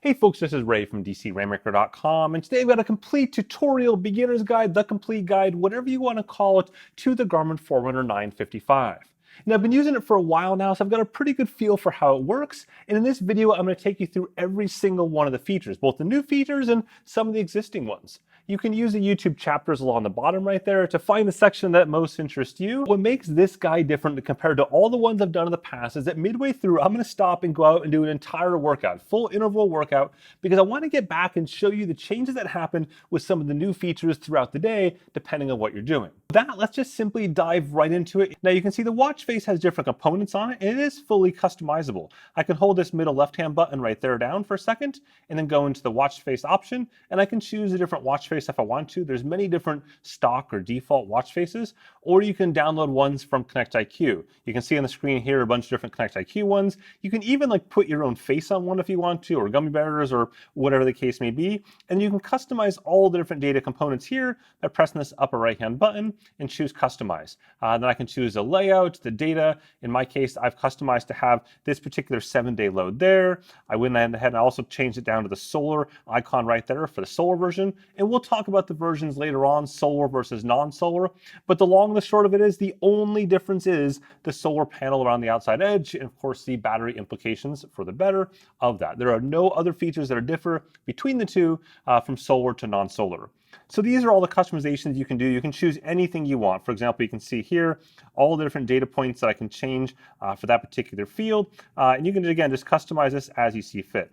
Hey folks, this is Ray from DCRainmaker.com, and today I've got a complete tutorial, beginner's guide, the complete guide, whatever you want to call it, to the Garmin Forerunner 955. Now I've been using it for a while now, so I've got a pretty good feel for how it works, and in this video I'm going to take you through every single one of the features, both the new features and some of the existing ones. You can use the YouTube chapters along the bottom right there to find the section that most interests you. What makes this guide different compared to all the ones I've done in the past is that midway through, I'm going to stop and go out and do an entire workout, full interval workout, because I want to get back and show you the changes that happened with some of the new features throughout the day, depending on what you're doing. With that, let's just simply dive right into it. Now you can see the watch face has different components on it, and it is fully customizable. I can hold this middle left-hand button right there down for a second, and then go into the watch face option, and I can choose a different watch face if I want to. There's many different stock or default watch faces, or you can download ones from Connect IQ. You can see on the screen here a bunch of different Connect IQ ones. You can even put your own face on one if you want to, or gummy bears, or whatever the case may be. And you can customize all the different data components here by pressing this upper right-hand button and choose Customize. Then I can choose the layout, the data. In my case, I've customized to have this particular 7-day load there. I went ahead and also changed it down to the solar icon right there for the solar version. And we'll talk about the versions later on, solar versus non-solar. But the long and the short of it is the only difference is the solar panel around the outside edge, and of course the battery implications for the better of that. There are no other features that are differ between the two from solar to non-solar. So these are all the customizations you can do. You can choose anything you want. For example, you can see here all the different data points that I can change for that particular field. And you can, again, just customize this as you see fit.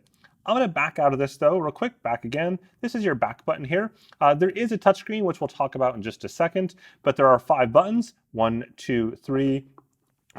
I'm going to back out of this though, real quick, back again. This is your back button here. There is a touchscreen, which we'll talk about in just a second, but there are 5 buttons, 1, 2, 3,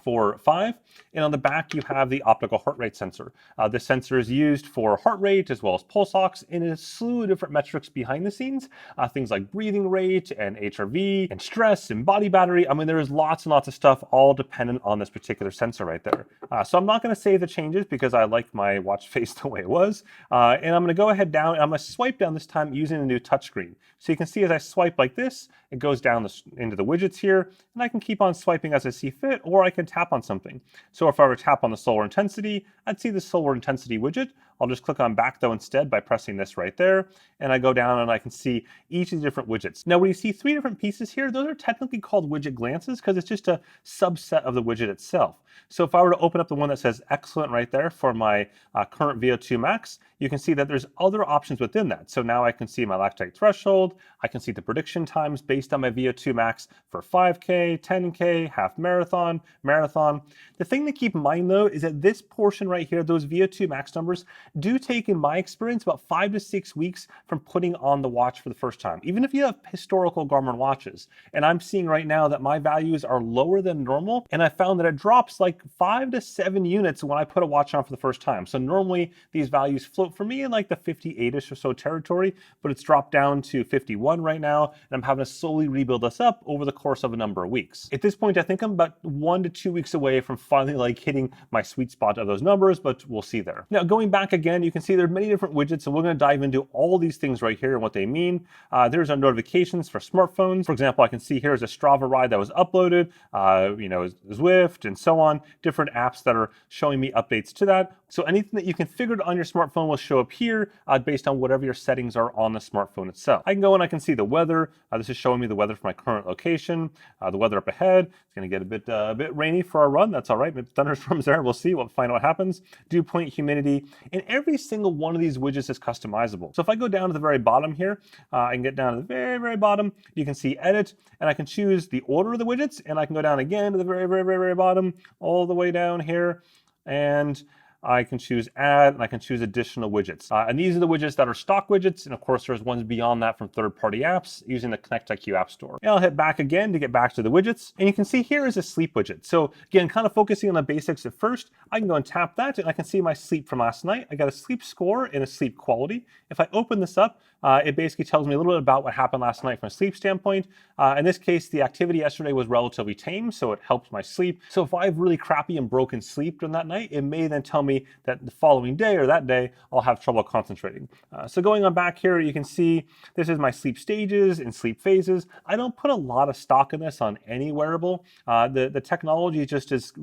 4, 5, and on the back you have the optical heart rate sensor. This sensor is used for heart rate as well as pulse ox and a slew of different metrics behind the scenes, things like breathing rate and HRV and stress and body battery. I mean, there is lots and lots of stuff all dependent on this particular sensor right there. So I'm not going to save the changes because I like my watch face the way it was, and I'm going to go ahead down and I'm going to swipe down this time using the new touchscreen. So you can see as I swipe like this, it goes down into the widgets here, and I can keep on swiping as I see fit, or I can tap on something. So if I were to tap on the solar intensity, I'd see the solar intensity widget. I'll just click on back though instead by pressing this right there, and I go down and I can see each of the different widgets. Now when you see 3 different pieces here, those are technically called widget glances because it's just a subset of the widget itself. So if I were to open up the one that says excellent right there for my current VO2 max, you can see that there's other options within that. So now I can see my lactate threshold, I can see the prediction times based on my VO2 max for 5K, 10K, half marathon, marathon. The thing to keep in mind though is that this portion right here, those VO2 max numbers, do take, in my experience, about 5 to 6 weeks from putting on the watch for the first time, even if you have historical Garmin watches. And I'm seeing right now that my values are lower than normal, and I found that it drops like 5 to 7 units when I put a watch on for the first time. So normally these values float for me in like the 58-ish or so territory, but it's dropped down to 51 right now, and I'm having to slowly rebuild this up over the course of a number of weeks. At this point, I think I'm about 1 to 2 weeks away from finally hitting my sweet spot of those numbers, but we'll see there. Now going back again, you can see there are many different widgets, and we're going to dive into all these things right here and what they mean. There's our notifications for smartphones. For example, I can see here's a Strava ride that was uploaded, Zwift, and so on, different apps that are showing me updates to that. So anything that you configured on your smartphone will show up here based on whatever your settings are on the smartphone itself. I can go and I can see the weather. This is showing me the weather for my current location, the weather up ahead. It's going to get a bit rainy for our run. That's all right. Maybe thunderstorms there. We'll see. We'll find out what happens. Dew point, humidity, and every single one of these widgets is customizable. So if I go down to the very bottom here, I can get down to the very, very bottom. You can see edit, and I can choose the order of the widgets, and I can go down again to the very, very, very, very bottom, all the way down here, and I can choose add, and I can choose additional widgets. And these are the widgets that are stock widgets, and of course there's ones beyond that from third-party apps using the Connect IQ App Store. And I'll hit back again to get back to the widgets, and you can see here is a sleep widget. So again, kind of focusing on the basics at first, I can go and tap that, and I can see my sleep from last night. I got a sleep score and a sleep quality. If I open this up, it basically tells me a little bit about what happened last night from a sleep standpoint. In this case, the activity yesterday was relatively tame, so it helped my sleep. So if I have really crappy and broken sleep during that night, it may then tell me me that the following day or that day, I'll have trouble concentrating. So going on back here, you can see this is my sleep stages and sleep phases. I don't put a lot of stock in this on any wearable. The technology just is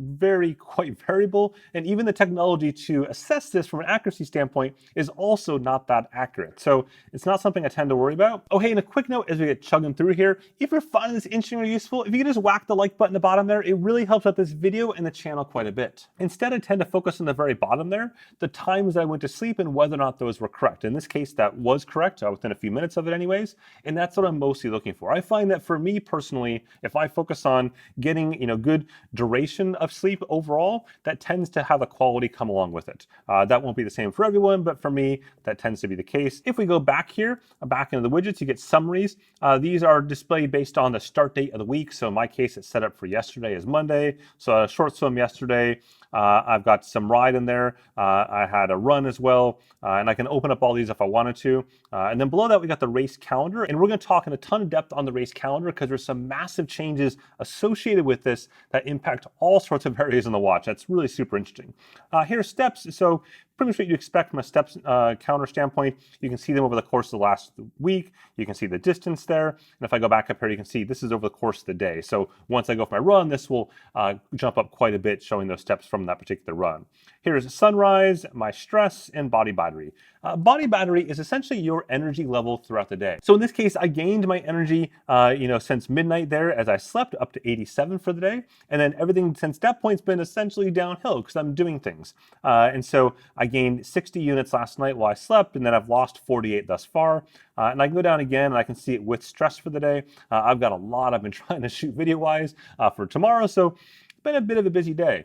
quite variable, and even the technology to assess this from an accuracy standpoint is also not that accurate. So it's not something I tend to worry about. Oh, hey, and a quick note as we get chugging through here, if you're finding this interesting or useful, if you could just whack the like button at the bottom there, it really helps out this video and the channel quite a bit. Instead, I tend to focus on the very bottom there, the times that I went to sleep and whether or not those were correct. In this case, that was correct within a few minutes of it anyways, and that's what I'm mostly looking for. I find that for me personally, if I focus on getting good duration of sleep overall, that tends to have a quality come along with it. That won't be the same for everyone, but for me, that tends to be the case. If we go back here, back into the widgets, you get summaries. These are displayed based on the start date of the week. So in my case, it's set up for yesterday as Monday. So a short swim yesterday. I've got some ride in there. I had a run as well, and I can open up all these if I wanted to. And then below that, we got the race calendar, and we're going to talk in a ton of depth on the race calendar because there's some massive changes associated with this that impact all sorts of areas in the watch. That's really super interesting. Here's steps. So pretty much what you expect from a steps counter standpoint. You can see them over the course of the last week. You can see the distance there. And if I go back up here, you can see this is over the course of the day. So once I go for my run, this will jump up quite a bit, showing those steps from that particular run. Here's sunrise, my stress, and body battery. Body battery is essentially your energy level throughout the day. So in this case, I gained my energy, since midnight there as I slept up to 87 for the day. And then everything since that point's been essentially downhill because I'm doing things. And so I gained 60 units last night while I slept, and then I've lost 48 thus far. And I can go down again and I can see it with stress for the day. I've got a lot I've been trying to shoot video-wise for tomorrow. So it's been a bit of a busy day.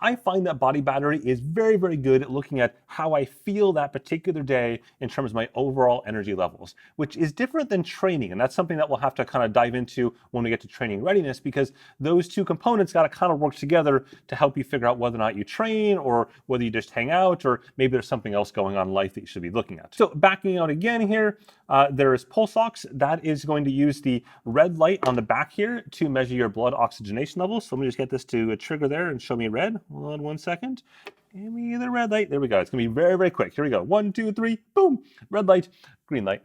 I find that body battery is very, very good at looking at how I feel that particular day in terms of my overall energy levels, which is different than training. And that's something that we'll have to kind of dive into when we get to training readiness, because those two components got to kind of work together to help you figure out whether or not you train or whether you just hang out, or maybe there's something else going on in life that you should be looking at. So backing out again here, there is pulse ox. That is going to use the red light on the back here to measure your blood oxygenation levels. So let me just get this to a trigger there and show me red. Hold on 1 second. Give me the red light. There we go. It's going to be very, very quick. Here we go. 1, 2, 3, boom. Red light, green light.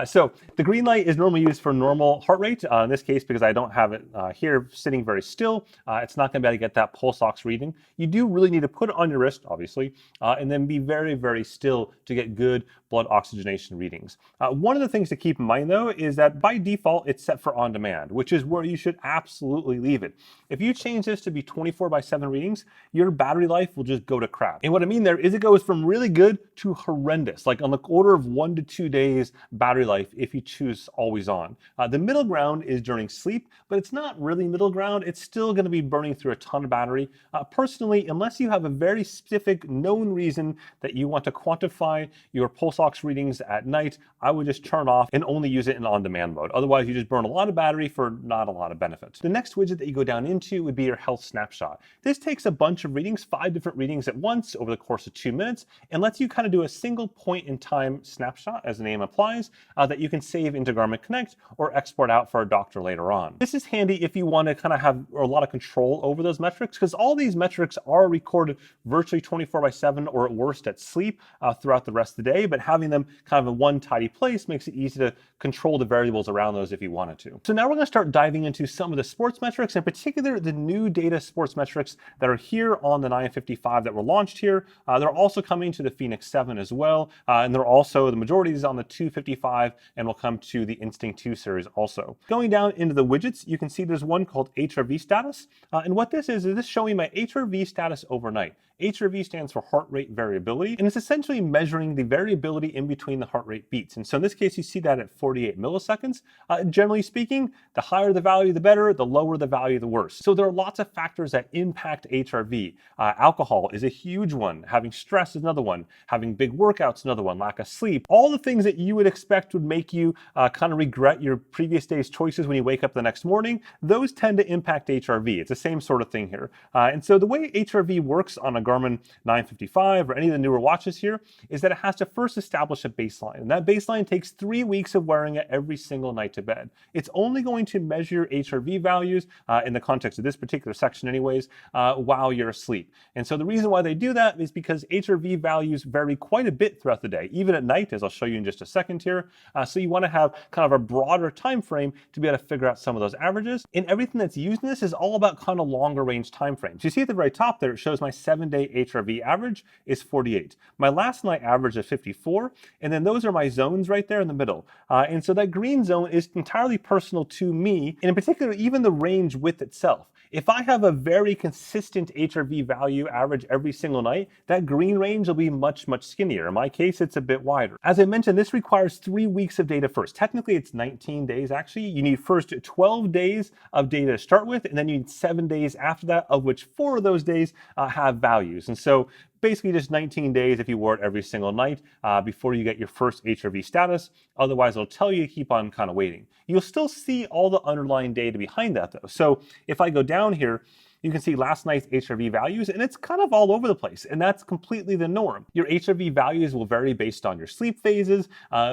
So the green light is normally used for normal heart rate. In this case, because I don't have it here sitting very still, it's not going to be able to get that pulse ox reading. You do really need to put it on your wrist, obviously, and then be very, very still to get good blood oxygenation readings. One of the things to keep in mind, though, is that by default, it's set for on demand, which is where you should absolutely leave it. If you change this to be 24/7 readings, your battery life will just go to crap. And what I mean there is it goes from really good to horrendous, like on the order of 1 to 2 days battery life if you choose always on. The middle ground is during sleep, but it's not really middle ground. It's still going to be burning through a ton of battery. Personally, unless you have a very specific known reason that you want to quantify your pulse ox readings at night, I would just turn off and only use it in on-demand mode. Otherwise, you just burn a lot of battery for not a lot of benefit. The next widget that you go down into would be your health snapshot. This takes a bunch of readings, 5 different readings at once over the course of 2 minutes, and lets you kind of do a single point in time snapshot, as the name implies, that you can save into Garmin Connect or export out for a doctor later on. This is handy if you want to kind of have a lot of control over those metrics, because all these metrics are recorded virtually 24/7 or at worst at sleep throughout the rest of the day, but having them kind of in one tidy place makes it easy to control the variables around those if you wanted to. So now we're going to start diving into some of the sports metrics, in particular the new data sports metrics that are here on the 955 that were launched here. They're also coming to the Phoenix 7 as well, and they're also, the majority is on the 255 and will come to the Instinct 2 series also. Going down into the widgets, you can see there's one called HRV Status, and what this is this showing my HRV status overnight. HRV stands for heart rate variability, and it's essentially measuring the variability in between the heart rate beats. And so in this case, you see that at 48 milliseconds. Generally speaking, the higher the value, the better, the lower the value, the worse. So there are lots of factors that impact HRV. Alcohol is a huge one. Having stress is another one. Having big workouts, another one. Lack of sleep. All the things that you would expect would make you kind of regret your previous day's choices when you wake up the next morning, those tend to impact HRV. It's the same sort of thing here. And so the way HRV works on a Garmin 955 or any of the newer watches here is that it has to first establish a baseline. And that baseline takes 3 weeks of wearing it every single night to bed. It's only going to measure your HRV values in the context of this particular section anyways, while you're asleep. And so the reason why they do that is because HRV values vary quite a bit throughout the day, even at night, as I'll show you in just a second here. So you want to have kind of a broader time frame to be able to figure out some of those averages. And everything that's used in this is all about kind of longer range time frames. You see at the very top there, it shows my 7-day HRV average is 48. My last night average is 54. And then those are my zones right there in the middle. And so that green zone is entirely personal to me, and in particular, even the range width itself. If I have a very consistent HRV value average every single night, that green range will be much, much skinnier. In my case, it's a bit wider. As I mentioned, this requires 3 weeks of data first. Technically, it's 19 days actually. You need first 12 days of data to start with, and then you need 7 days after that, of which 4 of those days have values. And so basically just 19 days if you wore it every single night before you get your first HRV status. Otherwise, it'll tell you to keep on kind of waiting. You'll still see all the underlying data behind that though. So if I go down here, you can see last night's HRV values, and it's kind of all over the place, and that's completely the norm. Your HRV values will vary based on your sleep phases,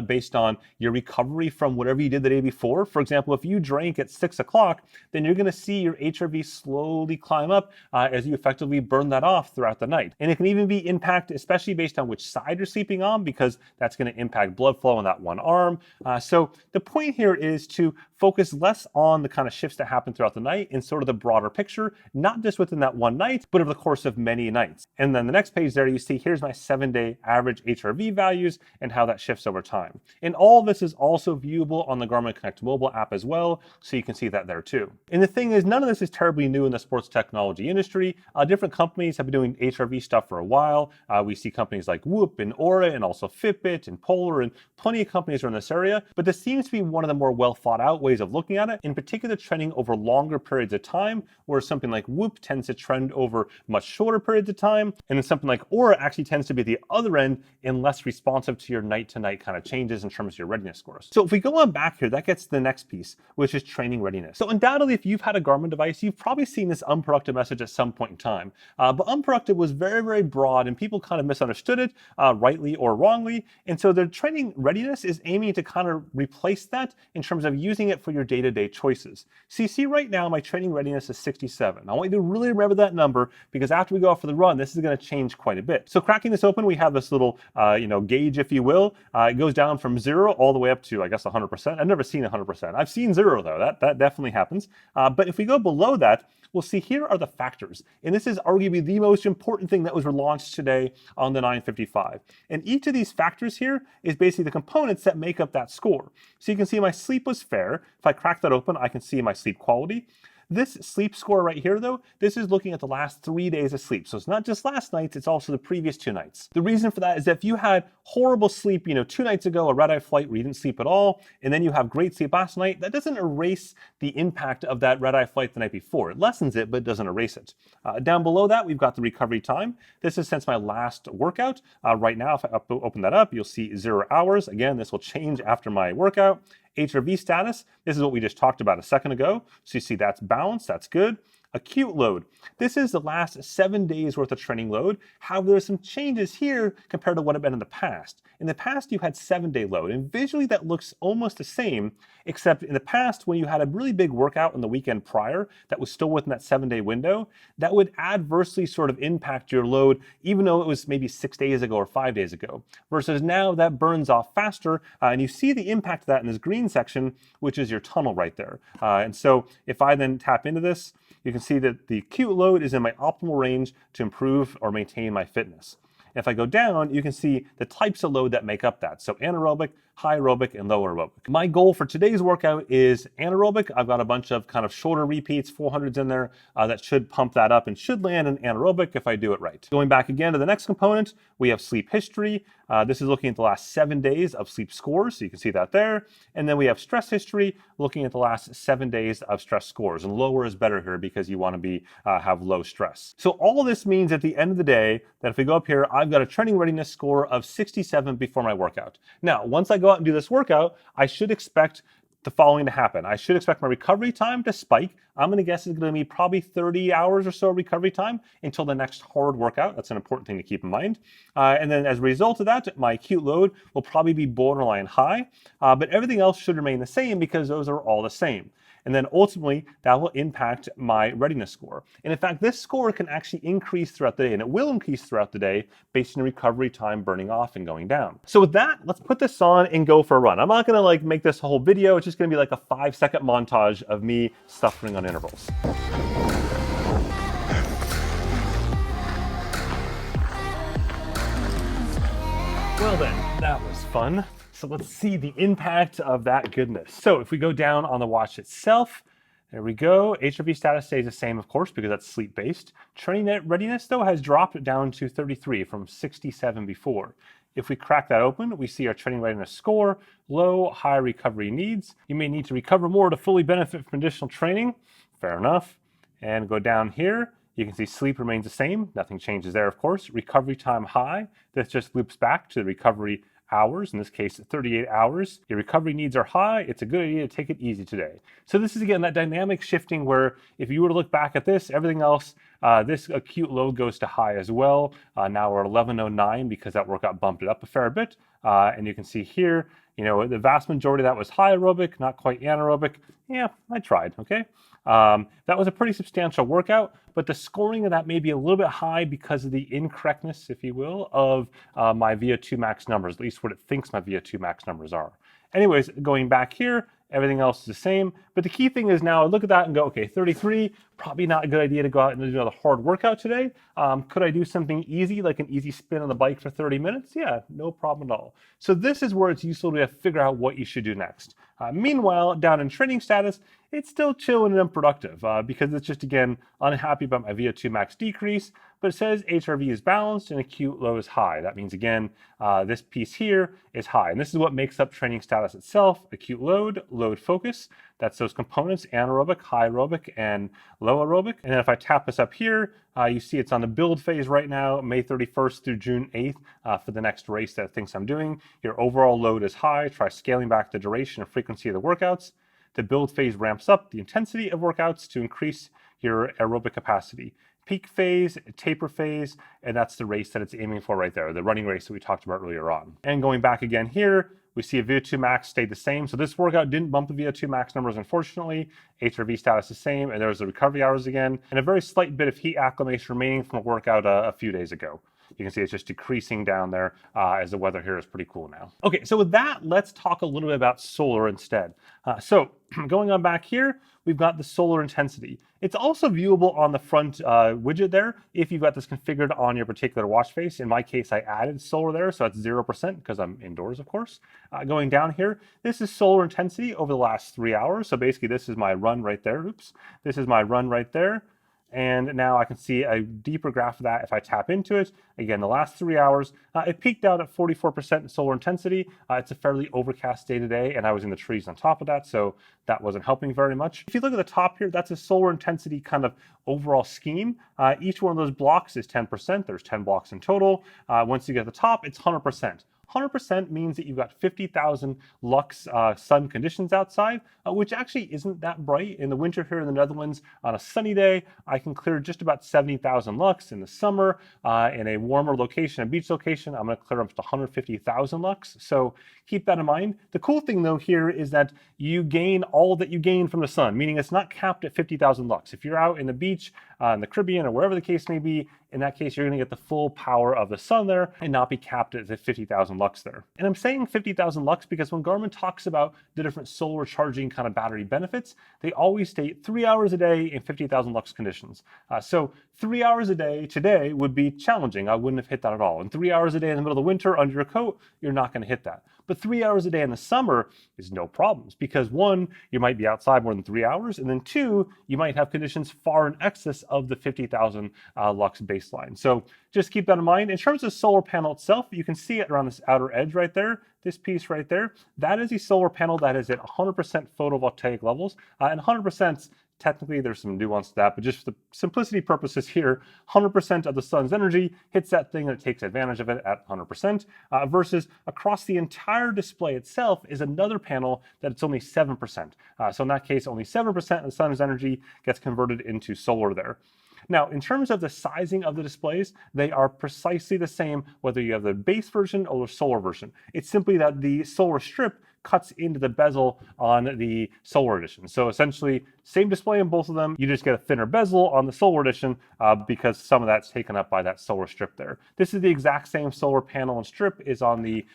based on your recovery from whatever you did the day before. For example, if you drank at 6 o'clock, then you're gonna see your HRV slowly climb up as you effectively burn that off throughout the night. And it can even be impacted, especially based on which side you're sleeping on, because that's gonna impact blood flow on that one arm. So the point here is to focus less on the kind of shifts that happen throughout the night and sort of the broader picture, not just within that one night, but over the course of many nights. And then the next page there, you see here's my 7-day average HRV values and how that shifts over time. And all of this is also viewable on the Garmin Connect mobile app as well, so you can see that there too. And the thing is, none of this is terribly new in the sports technology industry. Different companies have been doing HRV stuff for a while. We see companies like Whoop and Oura and also Fitbit and Polar, and plenty of companies are in this area, but this seems to be one of the more well thought out ways of looking at it, in particular trending over longer periods of time, where something like Whoop tends to trend over much shorter periods of time, and then something like Oura actually tends to be at the other end and less responsive to your night-to-night kind of changes in terms of your readiness scores. So if we go on back here, that gets to the next piece, which is training readiness. So undoubtedly, if you've had a Garmin device, you've probably seen this unproductive message at some point in time. But unproductive was very, very broad, and people kind of misunderstood it, rightly or wrongly. And so the training readiness is aiming to kind of replace that in terms of using it for your day-to-day choices. So you see right now, my training readiness is 67. I want you to really remember that number, because after we go out for the run, this is going to change quite a bit. So cracking this open, we have this little gauge, if you will. It goes down from 0 all the way up to, I guess, 100%. I've never seen 100%. I've seen 0 though. That definitely happens. But if we go below that, we'll see here are the factors. And this is arguably the most important thing that was launched today on the 955. And each of these factors here is basically the components that make up that score. So you can see my sleep was fair. If I crack that open, I can see my sleep quality. This sleep score right here, though, this is looking at the last 3 days of sleep. So it's not just last night's, it's also the previous 2 nights. The reason for that is that if you had horrible sleep, 2 nights ago, a red-eye flight where you didn't sleep at all, and then you have great sleep last night, that doesn't erase the impact of that red-eye flight the night before. It lessens it, but it doesn't erase it. Down below that, we've got the recovery time. This is since my last workout. Right now, if I open that up, you'll see 0 hours. Again, this will change after my workout. HRV status, this is what we just talked about a second ago. So you see that's balanced, that's good. Acute load, this is the last 7 days worth of training load. However, there's some changes here compared to what had been in the past. In the past, you had 7-day load, and visually that looks almost the same, except in the past, when you had a really big workout on the weekend prior that was still within that 7-day window, that would adversely sort of impact your load, even though it was maybe 6 days ago or 5 days ago. Versus now that burns off faster, and you see the impact of that in this green section, which is your tunnel right there. And so if I then tap into this, you can see that the acute load is in my optimal range to improve or maintain my fitness. If I go down, you can see the types of load that make up that. So anaerobic, high aerobic, and low aerobic. My goal for today's workout is anaerobic. I've got a bunch of kind of shorter repeats, 400s in there, that should pump that up and should land in anaerobic if I do it right. Going back again to the next component, we have sleep history. This is looking at the last 7 days of sleep scores, so you can see that there. And then we have stress history, looking at the last 7 days of stress scores. And lower is better here because you want to have low stress. So all of this means at the end of the day that if we go up here, I've got a training readiness score of 67 before my workout. Now, once I go out and do this workout, I should expect the following to happen. I should expect my recovery time to spike. I'm going to guess it's going to be probably 30 hours or so recovery time until the next hard workout. That's an important thing to keep in mind. And then as a result of that, my acute load will probably be borderline high, but everything else should remain the same because those are all the same. And then ultimately, that will impact my readiness score. And in fact, this score can actually increase throughout the day, and it will increase throughout the day based on recovery time burning off and going down. So with that, let's put this on and go for a run. I'm not gonna like make this whole video. It's just gonna be like a 5-second montage of me suffering on intervals. Well then, that was fun. So let's see the impact of that goodness. So if we go down on the watch itself, there we go. HRV status stays the same, of course, because that's sleep-based. Training readiness, though, has dropped down to 33 from 67 before. If we crack that open, we see our training readiness score, low, high recovery needs. You may need to recover more to fully benefit from additional training. Fair enough. And go down here. You can see sleep remains the same. Nothing changes there, of course. Recovery time high. This just loops back to the recovery hours, in this case 38 hours. Your recovery needs are high. It's a good idea to take it easy today. So this is again that dynamic shifting where if you were to look back at this, everything else, this acute load goes to high as well. Now we're at 1109 because that workout bumped it up a fair bit. And you can see here, you know, the vast majority of that was high aerobic, not quite anaerobic. Yeah, I tried, okay? That was a pretty substantial workout, but the scoring of that may be a little bit high because of the incorrectness, if you will, of my VO2 max numbers, at least what it thinks my VO2 max numbers are. Anyways, going back here, everything else is the same. But the key thing is now I look at that and go, okay, 33, probably not a good idea to go out and do another hard workout today. Could I do something easy, like an easy spin on the bike for 30 minutes? Yeah, no problem at all. So this is where it's useful to figure out what you should do next. Meanwhile, down in training status, it's still chill and unproductive because it's just, again, unhappy about my VO2 max decrease, but it says HRV is balanced and acute low is high. That means, again, this piece here is high. And this is what makes up training status itself: acute load, load focus. That's those components: anaerobic, high aerobic, and low aerobic. And then if I tap this up here, you see it's on the build phase right now, May 31st through June 8th for the next race that it thinks I'm doing. Your overall load is high. Try scaling back the duration and frequency of the workouts. The build phase ramps up the intensity of workouts to increase your aerobic capacity. Peak phase, taper phase, and that's the race that it's aiming for right there, the running race that we talked about earlier on. And going back again here, we see a VO2 max stayed the same. So this workout didn't bump the VO2 max numbers, unfortunately. HRV status the same, and there's the recovery hours again, and a very slight bit of heat acclimation remaining from a workout a few days ago. You can see it's just decreasing down there as the weather here is pretty cool now. Okay, so with that, let's talk a little bit about solar instead. So going on back here, we've got the solar intensity. It's also viewable on the front widget there if you've got this configured on your particular watch face. In my case, I added solar there, so that's 0% because I'm indoors, of course. Going down here, this is solar intensity over the last 3 hours. So basically, this is my run right there. Oops. This is my run right there. And now I can see a deeper graph of that if I tap into it. Again, the last 3 hours, it peaked out at 44% in solar intensity. It's a fairly overcast day today, and I was in the trees on top of that, so that wasn't helping very much. If you look at the top here, that's a solar intensity kind of overall scheme. Each one of those blocks is 10%. There's 10 blocks in total. Once you get to the top, it's 100%. 100% means that you've got 50,000 lux sun conditions outside, which actually isn't that bright. In the winter here in the Netherlands, on a sunny day, I can clear just about 70,000 lux. In the summer, in a warmer location, a beach location, I'm going to clear up to 150,000 lux. So keep that in mind. The cool thing though here is that you gain all that you gain from the sun, meaning it's not capped at 50,000 lux. If you're out in the beach, in the Caribbean, or wherever the case may be, in that case, you're going to get the full power of the sun there and not be capped at the 50,000 lux there. And I'm saying 50,000 lux because when Garmin talks about the different solar charging kind of battery benefits, they always state 3 hours a day in 50,000 lux conditions. So 3 hours a day today would be challenging. I wouldn't have hit that at all. And 3 hours a day in the middle of the winter under your coat, you're not going to hit that. But 3 hours a day in the summer is no problems because 1, you might be outside more than 3 hours, and then 2, you might have conditions far in excess of the 50,000 lux baseline. So just keep that in mind. In terms of the solar panel itself, you can see it around this outer edge right there, this piece right there. That is a solar panel that is at 100% photovoltaic levels, and 100% Technically, there's some nuance to that, but just for the simplicity purposes here, 100% of the sun's energy hits that thing and it takes advantage of it at 100%, versus across the entire display itself is another panel that it's only 7%. So in that case, only 7% of the sun's energy gets converted into solar there. Now, in terms of the sizing of the displays, they are precisely the same whether you have the base version or the solar version. It's simply that the solar strip cuts into the bezel on the solar edition. So essentially, same display in both of them. You just get a thinner bezel on the solar edition because some of that's taken up by that solar strip there. This is the exact same solar panel and strip is on the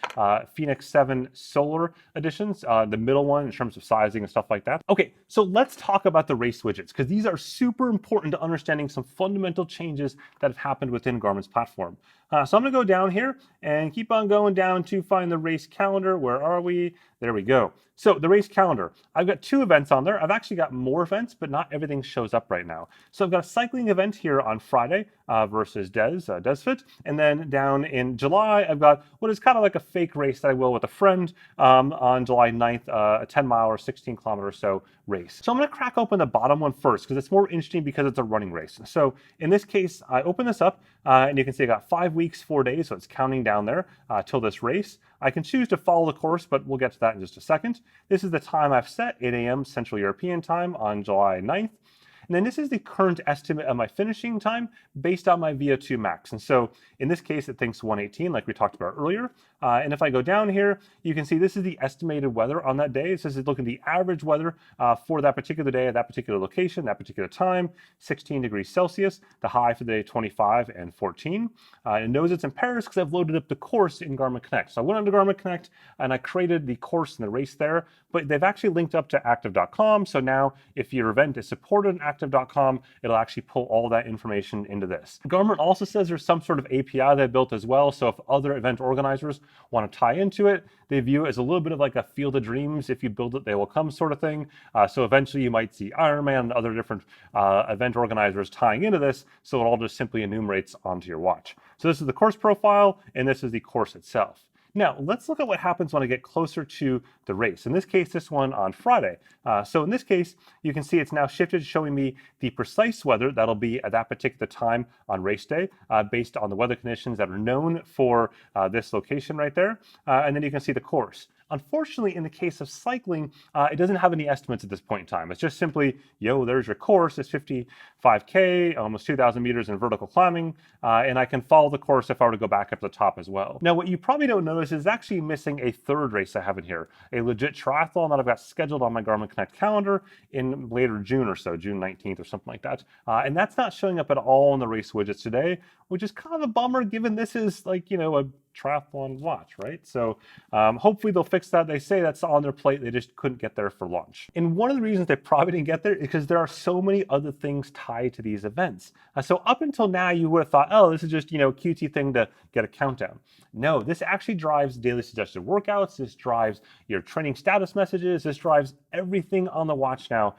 Phoenix 7 solar editions, the middle one in terms of sizing and stuff like that. Okay, so let's talk about the race widgets because these are super important to understanding some fundamental changes that have happened within Garmin's platform. So I'm gonna go down here and keep on going down to find the race calendar. Where are we? There we go. So the race calendar, I've got 2 events on there. I've actually got more events, but not everything shows up right now. So I've got a cycling event here on Friday versus DesFit. And then down in July, I've got what is kind of like a fake race that I will with a friend on July 9th, a 10 mile or 16 kilometer or so race. So I'm gonna crack open the bottom one first because it's more interesting because it's a running race. So in this case, I open this up and you can see I got 5 weeks, 4 days. So it's counting down there till this race. I can choose to follow the course, but we'll get to that in just a second. This is the time I've set, 8 a.m. Central European time on July 9th. And then this is the current estimate of my finishing time based on my VO2 max. And so in this case, it thinks 118, like we talked about earlier. And if I go down here, you can see this is the estimated weather on that day. This is looking at the average weather for that particular day at that particular location, that particular time, 16 degrees Celsius. The high for the day, 25 and 14. It knows it's in Paris because I've loaded up the course in Garmin Connect. So I went onto Garmin Connect and I created the course and the race there, but they've actually linked up to active.com. So now if your event is supported in active.com, it'll actually pull all that information into this. Garmin also says there's some sort of API they built as well. So if other event organizers want to tie into it, they view it as a little bit of like a field of dreams. If you build it, they will come sort of thing. So eventually you might see Ironman and other different event organizers tying into this. So it all just simply enumerates onto your watch. So this is the course profile and this is the course itself. Now, let's look at what happens when I get closer to the race. In this case, this one on Friday. So in this case, you can see it's now shifted, showing me the precise weather that'll be at that particular time on race day, based on the weather conditions that are known for this location right there. And then you can see the course. Unfortunately, in the case of cycling, it doesn't have any estimates at this point in time. It's just simply, yo, there's your course. It's 55K, almost 2,000 meters in vertical climbing, and I can follow the course if I were to go back up to the top as well. Now, what you probably don't notice is actually missing a third race I have in here, a legit triathlon that I've got scheduled on my Garmin Connect calendar in later June or so, June 19th or something like that. And that's not showing up at all in the race widgets today, which is kind of a bummer given this is like, you know, a triathlon watch, right? So hopefully they'll fix that. They say that's on their plate. They just couldn't get there for launch. And one of the reasons they probably didn't get there is because there are so many other things tied to these events. So up until now, you would have thought, oh, this is just, you know, a cutesy thing to get a countdown. No, this actually drives daily suggested workouts. This drives your training status messages. This drives everything on the watch now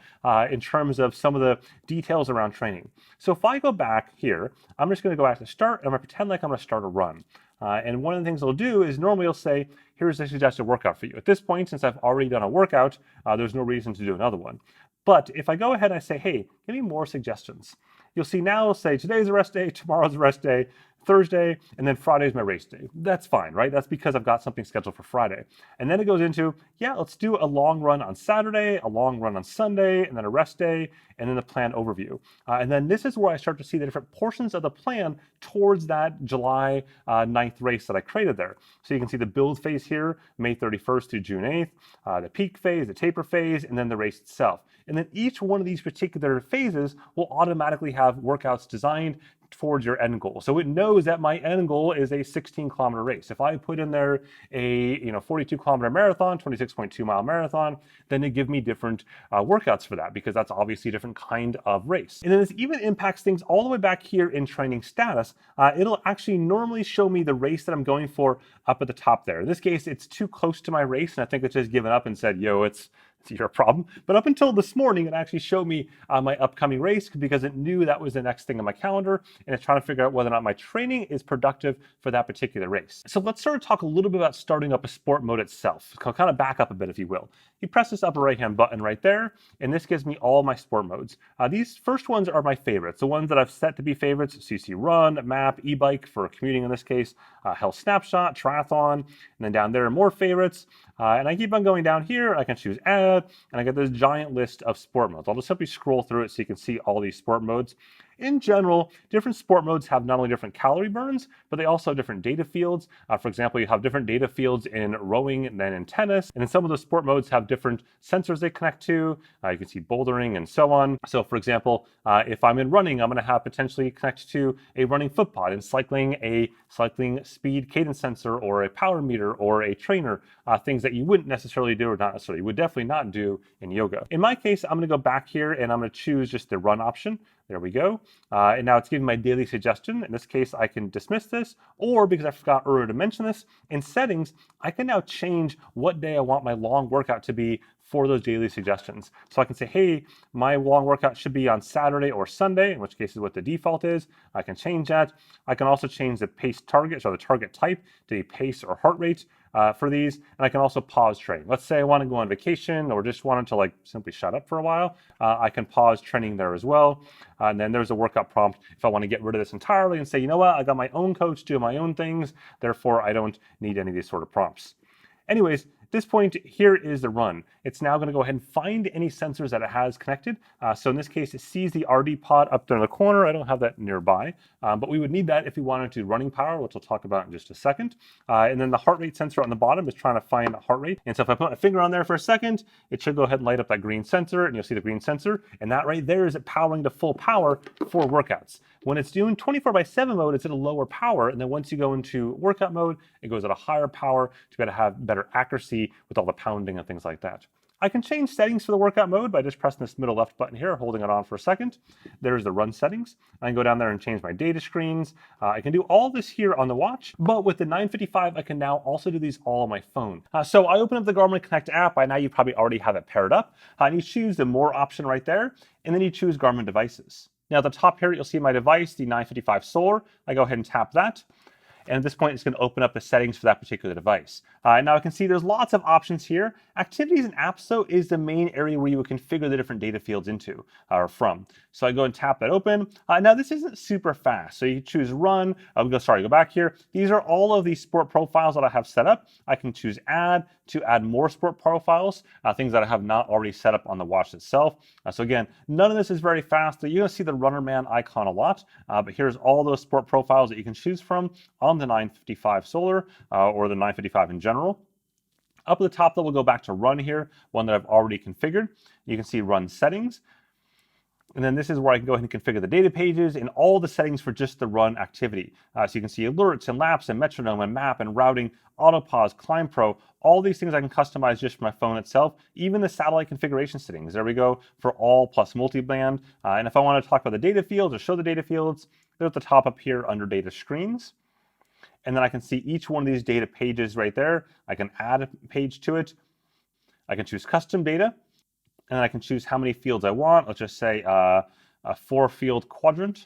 in terms of some of the details around training. So if I go back here, I'm just going to go back to start and I'm going to pretend like I'm going to start a run. And one of the things they'll do is normally it'll say, here's a suggested workout for you. At this point, since I've already done a workout, there's no reason to do another one. But if I go ahead and I say, hey, give me more suggestions, you'll see now it'll say today's a rest day, tomorrow's a rest day, Thursday, and then Friday's my race day. That's fine, right? That's because I've got something scheduled for Friday. And then it goes into, yeah, let's do a long run on Saturday, a long run on Sunday, and then a rest day, and then the plan overview. And then this is where I start to see the different portions of the plan towards that July 9th race that I created there. So you can see the build phase here, May 31st through June 8th, the peak phase, the taper phase, and then the race itself. And then each one of these particular phases will automatically have workouts designed towards your end goal. So it knows that my end goal is a 16-kilometer race. If I put in there a 42-kilometer marathon, 26.2 mile marathon, then it give me different workouts for that because that's obviously a different kind of race. And then this even impacts things all the way back here in training status. It'll actually normally show me the race that I'm going for up at the top there. In this case, it's too close to my race, and I think it's just given up and said, yo, it's your problem. But up until this morning, it actually showed me my upcoming race because it knew that was the next thing on my calendar, and it's trying to figure out whether or not my training is productive for that particular race. So let's sort of talk a little bit about starting up a sport mode itself. Kind of back up a bit, if you will. You press this upper right-hand button right there, and this gives me all my sport modes. These first ones are my favorites, the ones that I've set to be favorites: CC Run, Map, e-bike for commuting in this case, Health Snapshot, Triathlon, and then down there are more favorites. And I keep on going down here. I can choose Add, and I get this giant list of sport modes. I'll just simply scroll through it so you can see all these sport modes. In general, different sport modes have not only different calorie burns, but they also have different data fields. For example, you have different data fields in rowing than in tennis. And then some of the sport modes have different sensors they connect to. You can see bouldering and so on. So for example, if I'm in running, I'm going to have potentially connect to a running foot pod, and cycling a cycling speed cadence sensor or a power meter or a trainer, things that you wouldn't necessarily do, or not necessarily, you would definitely not do in yoga. In my case, I'm going to go back here and I'm going to choose just the run option. There we go. And now it's giving my daily suggestion. In this case, I can dismiss this, or because I forgot earlier to mention this, in settings, I can now change what day I want my long workout to be for those daily suggestions. So I can say, hey, my long workout should be on Saturday or Sunday, in which case is what the default is. I can change that. I can also change the pace target, so the target type, to be pace or heart rate for these. And I can also pause training. Let's say I want to go on vacation or just wanted to simply shut up for a while. I can pause training there as well. And then there's a workout prompt if I want to get rid of this entirely and say, you know what, I got my own coach doing my own things, therefore I don't need any of these sort of prompts. Anyways, at this point, here is the run. It's now going to go ahead and find any sensors that it has connected. So in this case, it sees the RD pod up there in the corner. I don't have that nearby, but we would need that if we wanted to do running power, which we'll talk about in just a second. And then the heart rate sensor on the bottom is trying to find the heart rate. And so if I put my finger on there for a second, it should go ahead and light up that green sensor, and you'll see the green sensor. And that right there is it powering to full power for workouts. When it's doing 24/7 mode, it's at a lower power. And then once you go into workout mode, it goes at a higher power to be able to have better accuracy with all the pounding and things like that. I can change settings for the workout mode by just pressing this middle left button here, holding it on for a second. There's the run settings. I can go down there and change my data screens. I can do all this here on the watch, but with the 955, I can now also do these all on my phone. So I open up the Garmin Connect app. By now you probably already have it paired up. And you choose the More option right there, and then you choose Garmin devices. Now at the top here, you'll see my device, the 955 Solar. I go ahead and tap that. And at this point, it's going to open up the settings for that particular device. Now I can see there's lots of options here. Activities and apps, though, is the main area where you would configure the different data fields into or from. So I go and tap that open. Now this isn't super fast. So you choose run. Go back here. These are all of these sport profiles that I have set up. I can choose add to add more sport profiles, things that I have not already set up on the watch itself. So again, none of this is very fast. You're going to see the Runner Man icon a lot, but here's all those sport profiles that you can choose from on the 955 Solar or the 955 in general. Up at the top, though, we'll go back to run here, one that I've already configured. You can see run settings. And then this is where I can go ahead and configure the data pages and all the settings for just the run activity. So you can see alerts and laps and metronome and map and routing, auto pause, climb pro, all these things I can customize just for my phone itself, even the satellite configuration settings. There we go for all plus multiband. And if I want to talk about the data fields or show the data fields, they're at the top up here under data screens. And then I can see each one of these data pages right there. I can add a page to it. I can choose custom data, and I can choose how many fields I want. Let's just say a 4-field quadrant.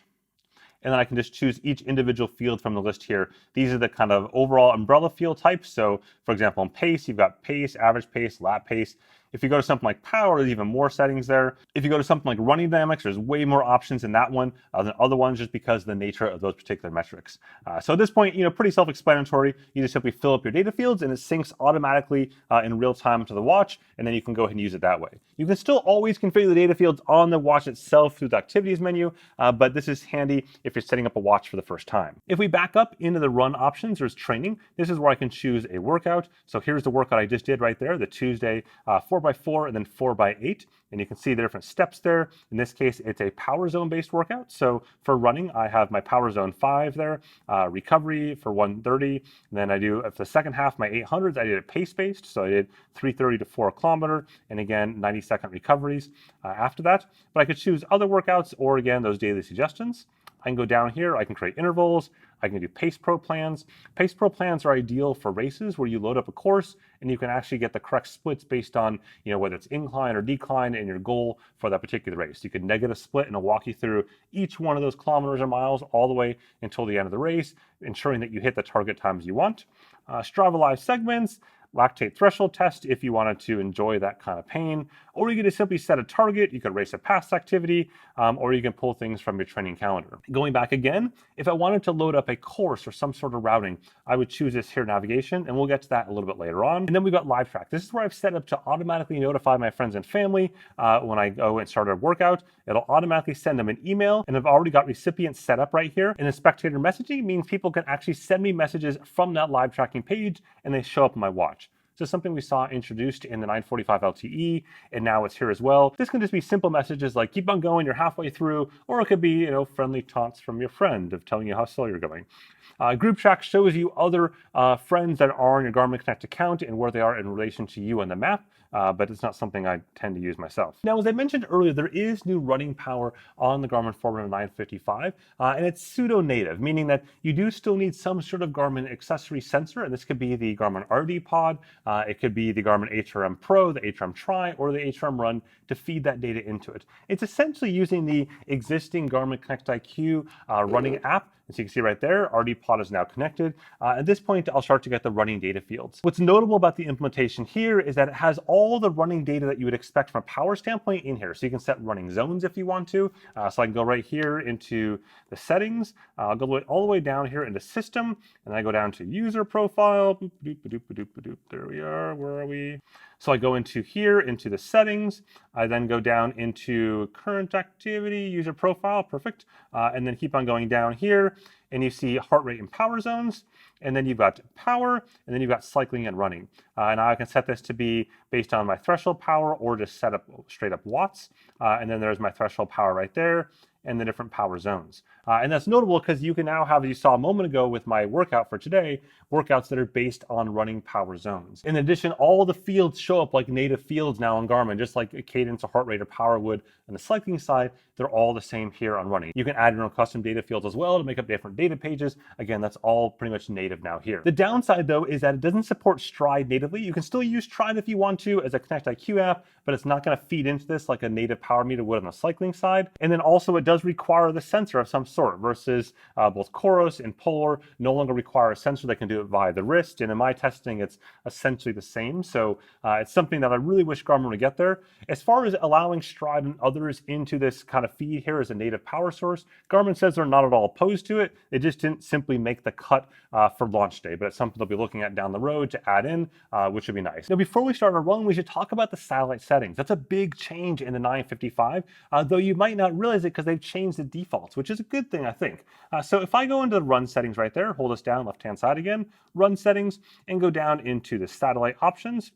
And then I can just choose each individual field from the list here. These are the kind of overall umbrella field types. So for example, in pace, you've got pace, average pace, lap pace. If you go to something like power, there's even more settings there. If you go to something like running dynamics, there's way more options in that one than other ones, just because of the nature of those particular metrics. So at this point, pretty self-explanatory. You just simply fill up your data fields and it syncs automatically in real time to the watch, and then you can go ahead and use it that way. You can still always configure the data fields on the watch itself through the activities menu, but this is handy if you're setting up a watch for the first time. If we back up into the run options, there's training. This is where I can choose a workout. So here's the workout I just did right there, the Tuesday 4x4 and then 4x8. And you can see the different steps there. In this case, it's a power zone based workout. So for running, I have my power zone 5 there, recovery for 130. And then I do, for the second half, my 800s, I did it pace based. So I did 330 to 4 kilometer. And again, 90-second recoveries after that. But I could choose other workouts or again, those daily suggestions. I can go down here, I can create intervals. I can do Pace Pro plans. Pace Pro plans are ideal for races where you load up a course and you can actually get the correct splits based on, whether it's incline or decline and your goal for that particular race. You could negative split and it'll walk you through each one of those kilometers or miles all the way until the end of the race, ensuring that you hit the target times you want. Strava Live segments, lactate threshold test if you wanted to enjoy that kind of pain, or you could just simply set a target. You could race a past activity, or you can pull things from your training calendar. Going back again, if I wanted to load up a course or some sort of routing, I would choose this here, navigation, and we'll get to that a little bit later on. And then we've got live track. This is where I've set up to automatically notify my friends and family when I go and start a workout. It'll automatically send them an email, and I've already got recipients set up right here. And then spectator messaging means people can actually send me messages from that live tracking page, and they show up on my watch. So something we saw introduced in the 945 LTE, and now it's here as well. This can just be simple messages like keep on going, you're halfway through, or it could be, friendly taunts from your friend of telling you how slow you're going. Group track shows you other friends that are on your Garmin Connect account and where they are in relation to you on the map, but it's not something I tend to use myself. Now, as I mentioned earlier, there is new running power on the Garmin Forerunner 955, and it's pseudo-native, meaning that you do still need some sort of Garmin accessory sensor, and this could be the Garmin RD Pod, it could be the Garmin HRM Pro, the HRM Tri, or the HRM Run to feed that data into it. It's essentially using the existing Garmin Connect IQ running app. As you can see right there, RD Pod is now connected. At this point, I'll start to get the running data fields. What's notable about the implementation here is that it has all the running data that you would expect from a power standpoint in here. So you can set running zones if you want to. So I can go right here into the settings. I'll go all the way down here into system, and I go down to user profile. Boop, boop, boop, boop, boop, boop. There we are. Where are we? So I go into here, into the settings. I then go down into current activity, user profile, perfect. And then keep on going down here, and you see heart rate and power zones. And then you've got power, and then you've got cycling and running. And I can set this to be based on my threshold power or just set up straight up watts. And then there's my threshold power right there, and the different power zones. And that's notable because you can now have, as you saw a moment ago with my workout for today, workouts that are based on running power zones. In addition, all the fields show up like native fields now on Garmin, just like a cadence or heart rate or power would on the cycling side. They're all the same here on running. You can add your own custom data fields as well to make up different data pages. Again, that's all pretty much native now here. The downside though is that it doesn't support Stride natively. You can still use Stride if you want to as a Connect IQ app, but it's not going to feed into this like a native power meter would on the cycling side. And then also it does require the sensor of some sort versus both Coros and Polar no longer require a sensor that can do it via the wrist. And in my testing, it's essentially the same. So it's something that I really wish Garmin would get there. As far as allowing Stride and others into this kind of feed here as a native power source, Garmin says they're not at all opposed to it. They just didn't simply make the cut for launch day, but it's something they'll be looking at down the road to add in, which would be nice. Now, before we start our run, we should talk about the satellite settings. That's a big change in the 955, though you might not realize it because they've changed the defaults, which is a good thing, I think. So if I go into the run settings right there, hold us down, left-hand side again, run settings, and go down into the satellite options,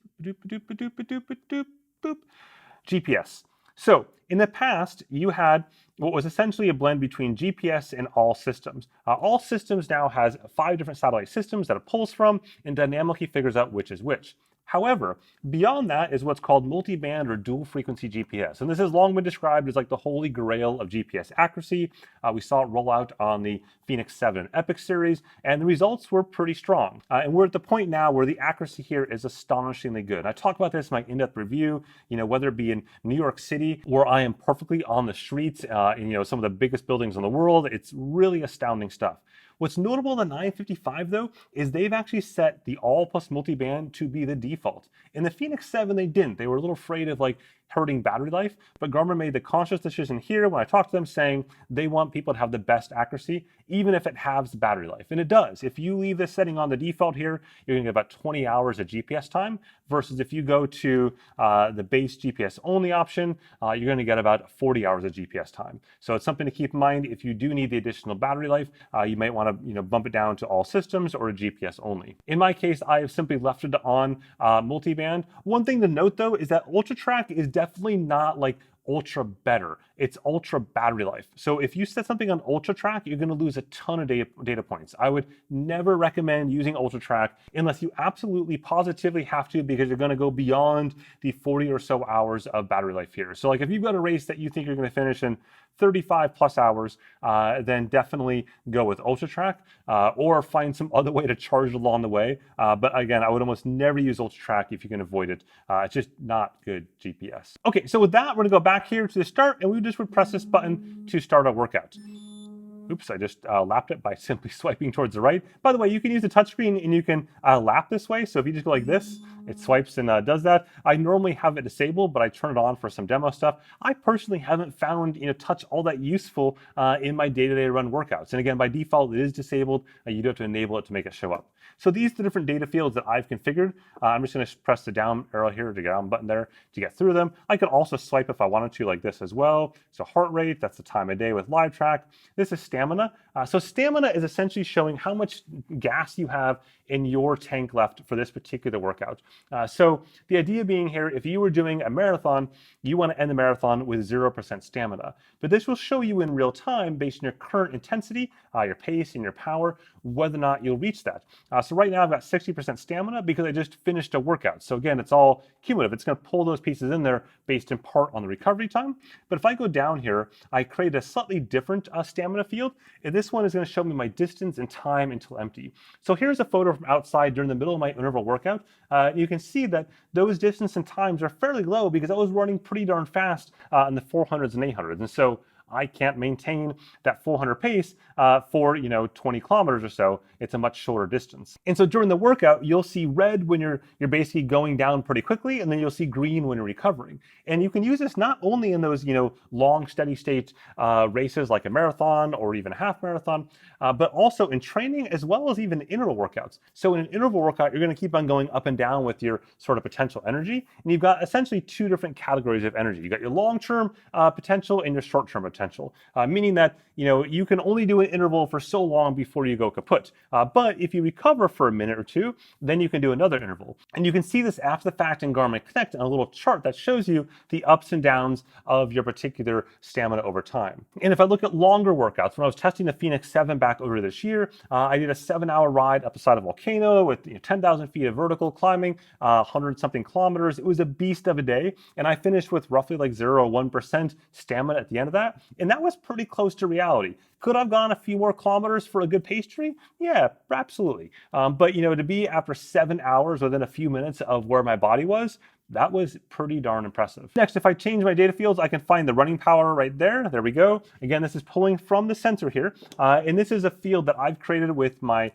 GPS. So in the past, you had what was essentially a blend between GPS and all systems. All systems now has 5 different satellite systems that it pulls from and dynamically figures out which is which. However, beyond that is what's called multiband or dual frequency GPS. And this has long been described as like the holy grail of GPS accuracy. We saw it roll out on the Phoenix 7 Epic series, and the results were pretty strong. And we're at the point now where the accuracy here is astonishingly good. And I talk about this in my in-depth review, whether it be in New York City, where I am perfectly on the streets, in some of the biggest buildings in the world. It's really astounding stuff. What's notable in the 955 though, is they've actually set the all plus multiband to be the default. In the Phoenix 7, they didn't. They were a little afraid of hurting battery life, but Garmin made the conscious decision here when I talked to them saying they want people to have the best accuracy, even if it halves battery life. And it does. If you leave this setting on the default here, you're gonna get about 20 hours of GPS time, versus if you go to the base GPS only option, you're gonna get about 40 hours of GPS time. So it's something to keep in mind. If you do need the additional battery life, you might wanna bump it down to all systems or a GPS only. In my case, I have simply left it on multiband. One thing to note though is that UltraTrack is definitely not like ultra better. It's ultra battery life. So if you set something on ultra track, you're going to lose a ton of data points. I would never recommend using ultra track unless you absolutely positively have to, because you're going to go beyond the 40 or so hours of battery life here. So like if you've got a race that you think you're going to finish in 35 plus hours, then definitely go with ultra track, or find some other way to charge along the way. But again, I would almost never use ultra track if you can avoid it. It's just not good GPS. Okay, so with that, we're gonna go back here to the start, and we just would press this button to start our workout. Oops, I just lapped it by simply swiping towards the right. By the way, you can use the touchscreen and you can lap this way. So if you just go like this, it swipes and does that. I normally have it disabled, but I turn it on for some demo stuff. I personally haven't found touch all that useful in my day-to-day run workouts. And again, by default, it is disabled. You do have to enable it to make it show up. So these are the different data fields that I've configured. I'm just going to press the down arrow here, the down button there, to get through them. I could also swipe if I wanted to like this as well. So heart rate, that's the time of day with live track. This is stamina. So stamina is essentially showing how much gas you have in your tank left for this particular workout. So the idea being here, if you were doing a marathon, you want to end the marathon with 0% stamina. But this will show you in real time, based on your current intensity, your pace, and your power, whether or not you'll reach that. So right now I've got 60% stamina because I just finished a workout. So again, it's all cumulative. It's going to pull those pieces in there based in part on the recovery time. But if I go down here, I create a slightly different stamina field. And this one is going to show me my distance and time until empty. So here's a photo from outside during the middle of my interval workout. You can see that those distance and times are fairly low because I was running pretty darn fast in the 400s and 800s. And so I can't maintain that 400 pace for 20 kilometers or so. It's a much shorter distance. And so during the workout, you'll see red when you're basically going down pretty quickly, and then you'll see green when you're recovering. And you can use this not only in those long steady state races like a marathon or even a half marathon, but also in training as well as even interval workouts. So in an interval workout, you're going to keep on going up and down with your sort of potential energy, and you've got essentially two different categories of energy. You've got your long-term potential and your short-term potential, meaning that you can only do an interval for so long before you go kaput. But if you recover for a minute or two, then you can do another interval. And you can see this after the fact in Garmin Connect on a little chart that shows you the ups and downs of your particular stamina over time. And if I look at longer workouts, when I was testing the Phoenix 7 back over this year, I did a 7-hour ride up the side of a volcano with 10,000 feet of vertical climbing, 100-something kilometers. It was a beast of a day. And I finished with roughly like 0 or 1% stamina at the end of that. And that was pretty close to reality. Could I've gone a few more kilometers for a good pace tree? Yeah, absolutely. But to be after 7 hours within a few minutes of where my body was, that was pretty darn impressive. Next, if I change my data fields, I can find the running power right there. There we go. Again, this is pulling from the sensor here. And this is a field that I've created with my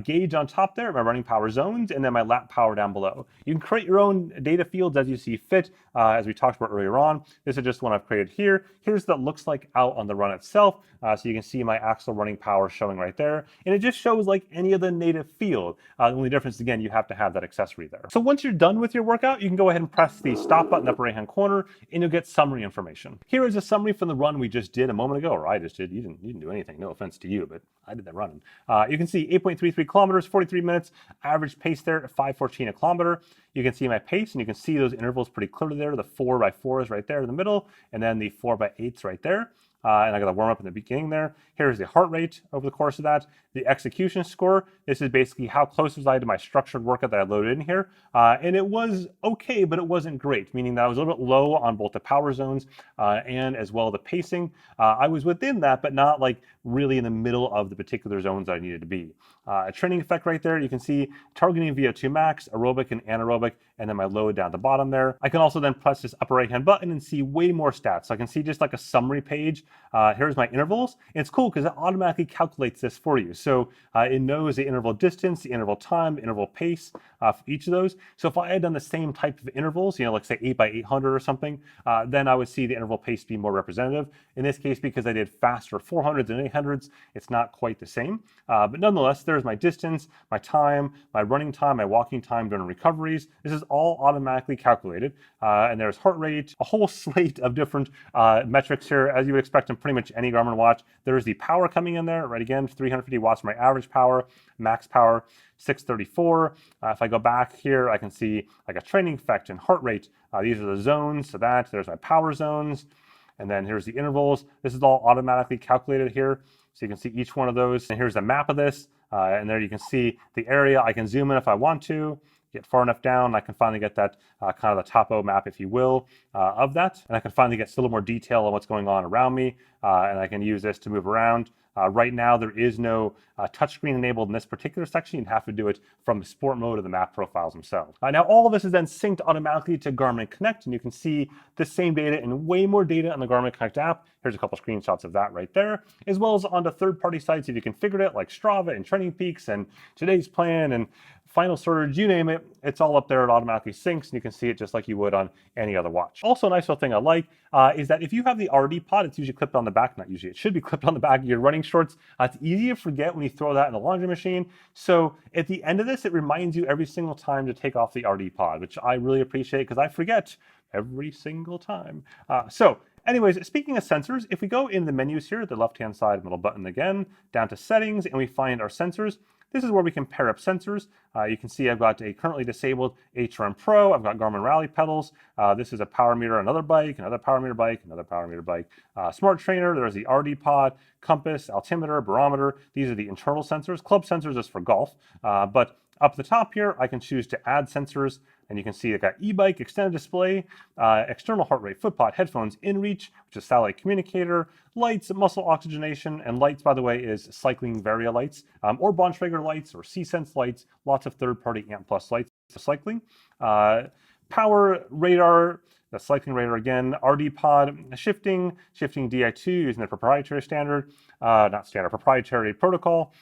gauge on top there, my running power zones, and then my lap power down below. You can create your own data fields as you see fit, as we talked about earlier on. This is just one I've created here. Here's what it looks like out on the run itself. So you can see my actual running power showing right there. And it just shows like any other native field. The only difference, again, you have to have that accessory there. So once you're done with your workout, you can go ahead and press the stop button upper right-hand corner, and you'll get summary information. Here is a summary from the run we just did a moment ago, or I just did. You didn't do anything. No offense to you, but I did that running. You can see 8.33 kilometers, 43 minutes, average pace there at 5:14 a kilometer. You can see my pace, and you can see those intervals pretty clearly there. The 4x4s right there in the middle, and then the 4x8s right there. And I got a warm up in the beginning there. Here's the heart rate over the course of that. The execution score, this is basically how close was I to my structured workout that I loaded in here. And it was okay, but it wasn't great, meaning that I was a little bit low on both the power zones and as well the pacing. I was within that, but not like really in the middle of the particular zones I needed to be. A training effect right there, you can see targeting VO2 max, aerobic and anaerobic, and then my load down at the bottom there. I can also then press this upper right hand button and see way more stats. So I can see just like a summary page. Here's my intervals. And it's cool because it automatically calculates this for you. So it knows the interval distance, the interval time, the interval pace for each of those. So if I had done the same type of intervals, like say 8x800 or something, then I would see the interval pace be more representative. In this case, because I did faster 400s and 800s, it's not quite the same. But nonetheless, there's there's my distance, my time, my running time, my walking time during recoveries. This is all automatically calculated. And there's heart rate, a whole slate of different metrics here, as you would expect in pretty much any Garmin watch. There's the power coming in there, right? Again, 350 watts for my average power, max power, 634. If I go back here, I can see like a training effect and heart rate. These are the zones, so there's my power zones. And then here's the intervals. This is all automatically calculated here. So you can see each one of those. And here's a map of this. And there you can see the area. I can zoom in if I want to, get far enough down. I can finally get that kind of the topo map, if you will, of that. And I can finally get a little more detail on what's going on around me. And I can use this to move around. Right now, there is no touchscreen enabled in this particular section. You'd have to do it from the sport mode of the map profiles themselves. Now, all of this is then synced automatically to Garmin Connect, and you can see the same data and way more data on the Garmin Connect app. Here's a couple screenshots of that right there, as well as onto third-party sites if you configured it, like Strava and Training Peaks and Today's Plan and Final Surge, you name it. It's all up there. It automatically syncs, and you can see it just like you would on any other watch. Also, a nice little thing I like is that if you have the RD pod, it's usually clipped on the back. Not usually, it should be clipped on the back of your running shorts. It's easy to forget when you throw that in the laundry machine. So at the end of this, it reminds you every single time to take off the RD pod, which I really appreciate because I forget every single time. Anyways, speaking of sensors, if we go in the menus here, the left-hand side middle button again, down to settings, and we find our sensors, this is where we can pair up sensors. You can see I've got a currently disabled HRM Pro. I've got Garmin Rally pedals. This is a power meter, another bike, another power meter bike, another power meter bike. Smart trainer, there's the RD pod, compass, altimeter, barometer. These are the internal sensors. Club sensors is for golf. But up the top here, I can choose to add sensors. And you can see I've got e-bike, extended display, external heart rate, footpod, headphones, inReach, which is satellite communicator, lights, muscle oxygenation, and lights, by the way, is cycling Varia lights, or Bontrager lights, or C-Sense lights, lots of third-party AMP Plus lights for cycling. Power radar, the cycling radar again, RD pod, shifting DI2 using the proprietary proprietary protocol,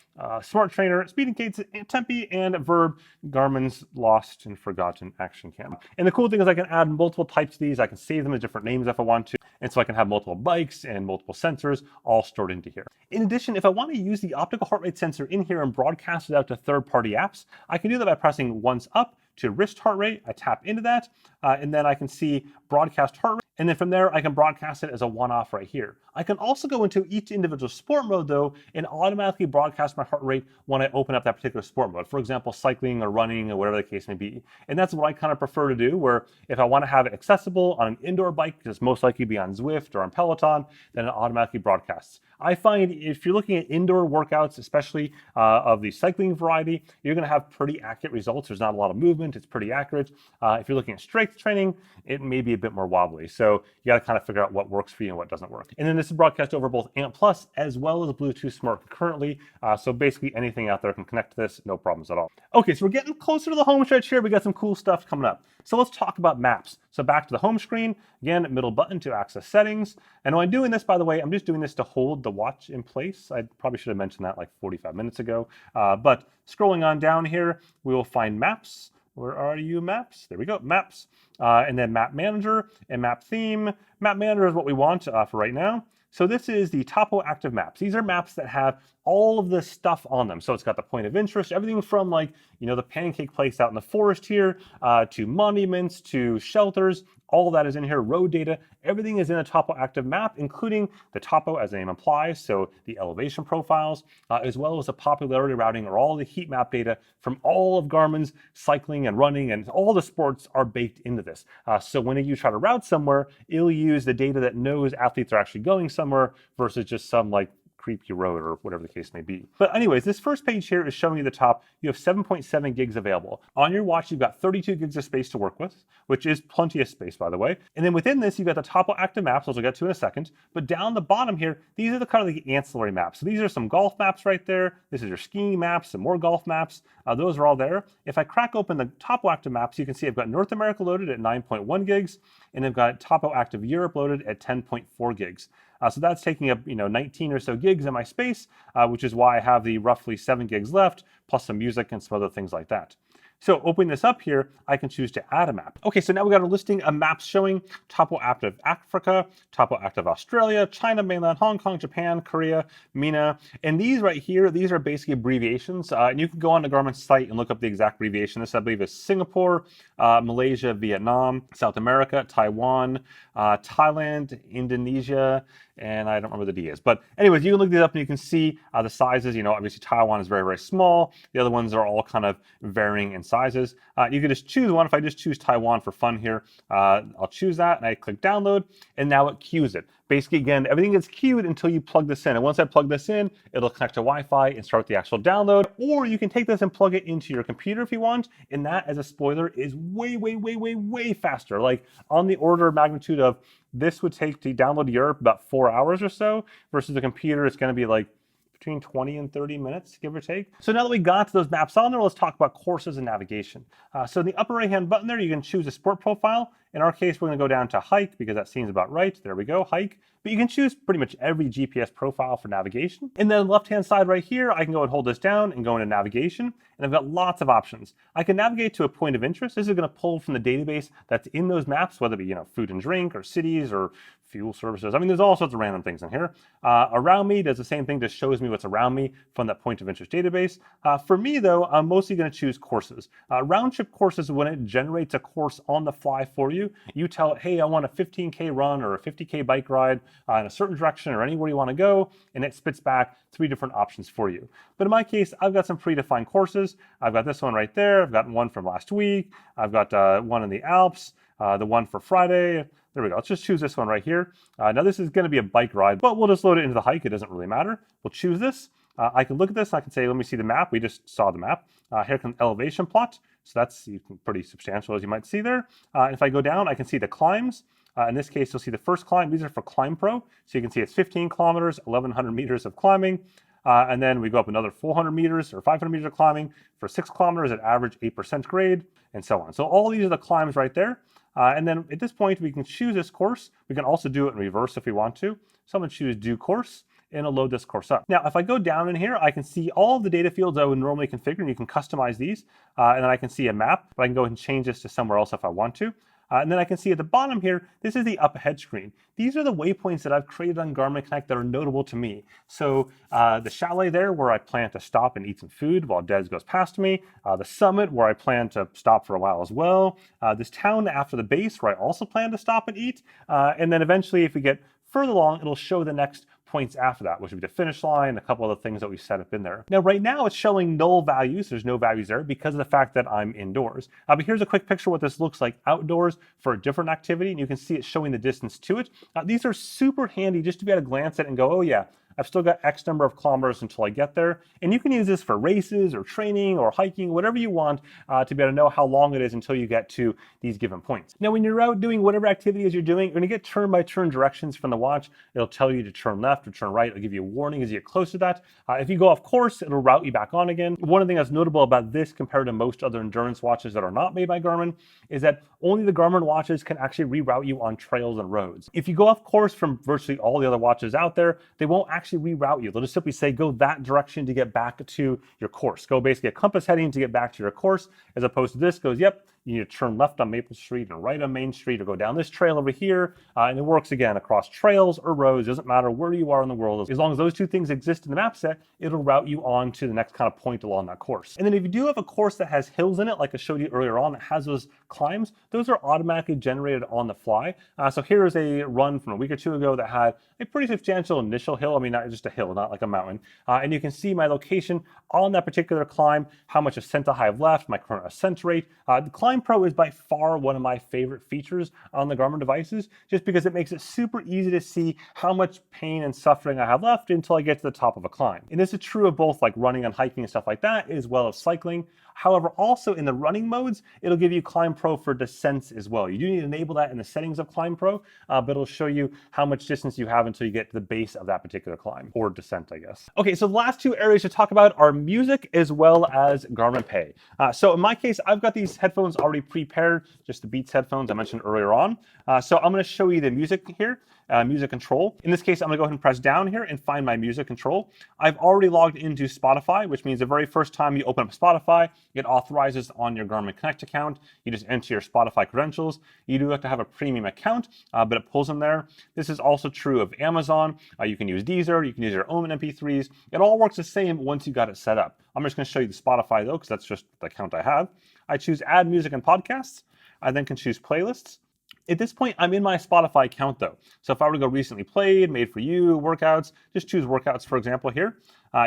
smart trainer, speed indicates, Tempi, and Verb, Garmin's lost and forgotten action cam. And the cool thing is I can add multiple types of these. I can save them as different names if I want to. And so I can have multiple bikes and multiple sensors all stored into here. In addition, if I want to use the optical heart rate sensor in here and broadcast it out to third-party apps, I can do that by pressing once up to wrist heart rate. I tap into that, and then I can see broadcast heart rate. And then from there, I can broadcast it as a one-off right here. I can also go into each individual sport mode though, and automatically broadcast my heart rate when I open up that particular sport mode. For example, cycling or running or whatever the case may be. And that's what I kind of prefer to do, where if I want to have it accessible on an indoor bike, because it's most likely to be on Zwift or on Peloton, then it automatically broadcasts. I find if you're looking at indoor workouts, especially of the cycling variety, you're going to have pretty accurate results. There's not a lot of movement. It's pretty accurate. If you're looking at strength training, it may be a bit more wobbly. So you got to kind of figure out what works for you and what doesn't work. And then this is broadcast over both AMP Plus as well as Bluetooth Smart concurrently. So basically anything out there can connect to this, no problems at all. Okay, so we're getting closer to the home stretch here. We got some cool stuff coming up. So let's talk about maps. So back to the home screen, again, middle button to access settings. And when I'm doing this, by the way, I'm just doing this to hold the watch in place. I probably should have mentioned that like 45 minutes ago. But scrolling on down here, we will find maps. Where are you, maps? There we go, maps. And then map manager and map theme. Map manager is what we want for right now. So this is the Topo Active Maps. These are maps that have all of this stuff on them. So it's got the point of interest, everything from like, you know, the pancake place out in the forest here, to monuments, to shelters, all of that is in here, road data, everything is in a Topo Active Map, including the topo as the name implies, so the elevation profiles, as well as the popularity routing or all the heat map data from all of Garmin's cycling and running, and all the sports are baked into this. So when you try to route somewhere, it'll use the data that knows athletes are actually going somewhere versus just some like creepy road or whatever the case may be. But anyways, this first page here is showing you the top. You have 7.7 gigs available. On your watch, you've got 32 gigs of space to work with, which is plenty of space, by the way. And then within this, you've got the Topo Active Maps, which we'll get to in a second. But down the bottom here, these are the kind of the ancillary maps. So these are some golf maps right there. This is your skiing maps, some more golf maps. Those are all there. If I crack open the Topo Active Maps, you can see I've got North America loaded at 9.1 gigs, and I've got Topo Active Europe loaded at 10.4 gigs. So that's taking up 19 or so gigs in my space, which is why I have the roughly 7 gigs left, plus some music and some other things like that. So opening this up here, I can choose to add a map. Okay, so now we got a listing of maps showing topo active Africa, topo active Australia, China, mainland, Hong Kong, Japan, Korea, MENA. And these right here, these are basically abbreviations. And you can go on the Garmin site and look up the exact abbreviation. This, I believe, is Singapore, Malaysia, Vietnam, South America, Taiwan, Thailand, Indonesia, and I don't remember the D is. But anyways, you can look these up and you can see the sizes. You know, obviously Taiwan is very, very small. The other ones are all kind of varying in sizes. You can just choose one. If I just choose Taiwan for fun here, I'll choose that and I click download, and now it queues it. Basically, again, everything gets queued until you plug this in. And once I plug this in, it'll connect to Wi-Fi and start the actual download. Or you can take this and plug it into your computer if you want. And that, as a spoiler, is way, way, way, way, way faster. Like on the order of magnitude of this would take to download to Europe about 4 hours or so, versus the computer, it's going to be like between 20 and 30 minutes, give or take. So now that we got to those maps on there, let's talk about courses and navigation. So in the upper right-hand button there, you can choose a sport profile. In our case, we're going to go down to hike because that seems about right. There we go, hike. But you can choose pretty much every GPS profile for navigation. And then left-hand side right here, I can go and hold this down and go into navigation. And I've got lots of options. I can navigate to a point of interest. This is going to pull from the database that's in those maps, whether it be, you know, food and drink or cities or fuel services. I mean, there's all sorts of random things in here. Around me does the same thing, just shows me what's around me from that point of interest database. For me though, I'm mostly going to choose courses. Round trip courses, when it generates a course on the fly for you, you tell it, hey, I want a 15K run or a 50K bike ride in a certain direction or anywhere you want to go, and it spits back 3 different options for you. But in my case, I've got some predefined courses. I've got this one right there. I've got one from last week. I've got one in the Alps, the one for Friday. There we go. Let's just choose this one right here. Now this is going to be a bike ride, but we'll just load it into the hike. It doesn't really matter. We'll choose this. I can look at this. I can say, let me see the map. We just saw the map. Here comes elevation plot. So that's pretty substantial, as you might see there. And if I go down, I can see the climbs. In this case, you'll see the first climb. These are for Climb Pro. So you can see it's 15 kilometers, 1,100 meters of climbing. And then we go up another 400 meters or 500 meters of climbing for 6 kilometers at average 8% grade, and so on. So all these are the climbs right there. And then at this point, we can choose this course. We can also do it in reverse if we want to. So I'm going to choose do course, and it'll load this course up. Now, if I go down in here, I can see all of the data fields I would normally configure, and you can customize these. And then I can see a map, but I can go ahead and change this to somewhere else if I want to. And then I can see at the bottom here, this is the up ahead screen. These are the waypoints that I've created on Garmin Connect that are notable to me. So the chalet there where I plan to stop and eat some food while Des goes past me. The summit where I plan to stop for a while as well. This town after the base where I also plan to stop and eat. And then eventually if we get further along, it'll show the next points after that, which would be the finish line, a couple of the things that we set up in there. Now, right now it's showing null values. There's no values there because of the fact that I'm indoors. But here's a quick picture of what this looks like outdoors for a different activity, and you can see it showing the distance to it. These are super handy just to be able to glance at it and go, oh yeah, I've still got X number of kilometers until I get there. And you can use this for races or training or hiking, whatever you want to be able to know how long it is until you get to these given points. Now, when you're out doing whatever activity it is you're doing, you're gonna get turn-by-turn directions from the watch. It'll tell you to turn left or turn right. It'll give you a warning as you get close to that. If you go off course, it'll route you back on again. One of the things that's notable about this compared to most other endurance watches that are not made by Garmin is that only the Garmin watches can actually reroute you on trails and roads. If you go off course from virtually all the other watches out there, they won't actually reroute you. They'll just simply say, go that direction to get back to your course. Go basically a compass heading to get back to your course, as opposed to this goes, yep, you need to turn left on Maple Street and right on Main Street, or go down this trail over here. And it works again across trails or roads. It doesn't matter where you are in the world. As long as those two things exist in the map set, it'll route you on to the next kind of point along that course. And then if you do have a course that has hills in it, like I showed you earlier on, that has those climbs, those are automatically generated on the fly. So here's a run from a week or two ago that had a pretty substantial initial hill. I mean, not just a hill, not like a mountain. And you can see my location on that particular climb, how much ascent I have left, my current ascent rate. The Climb Pro is by far one of my favorite features on the Garmin devices, just because it makes it super easy to see how much pain and suffering I have left until I get to the top of a climb. And this is true of both like running and hiking and stuff like that, as well as cycling. However, also in the running modes, it'll give you Climb Pro for descents as well. You do need to enable that in the settings of Climb Pro, but it'll show you how much distance you have until you get to the base of that particular climb, or descent, I guess. Okay, so the last two areas to talk about are music as well as Garmin Pay. So in my case, I've got these headphones already prepared, just the Beats headphones I mentioned earlier on. So I'm gonna show you the music here. Music control. In this case, I'm gonna go ahead and press down here and find my music control. I've already logged into Spotify, which means the very first time you open up Spotify, It authorizes on your Garmin Connect account. You just enter your Spotify credentials. You do have to have a premium account, but it pulls them there. This is also true of Amazon. You can use Deezer. You can use your own MP3s. It all works the same once you got it set up. I'm just going to show you the Spotify though, because that's just the account I have. I choose Add Music and Podcasts. I then can choose Playlists. At this point, I'm in my Spotify account though. So if I were to go recently played, made for you, workouts, just choose workouts, for example, here.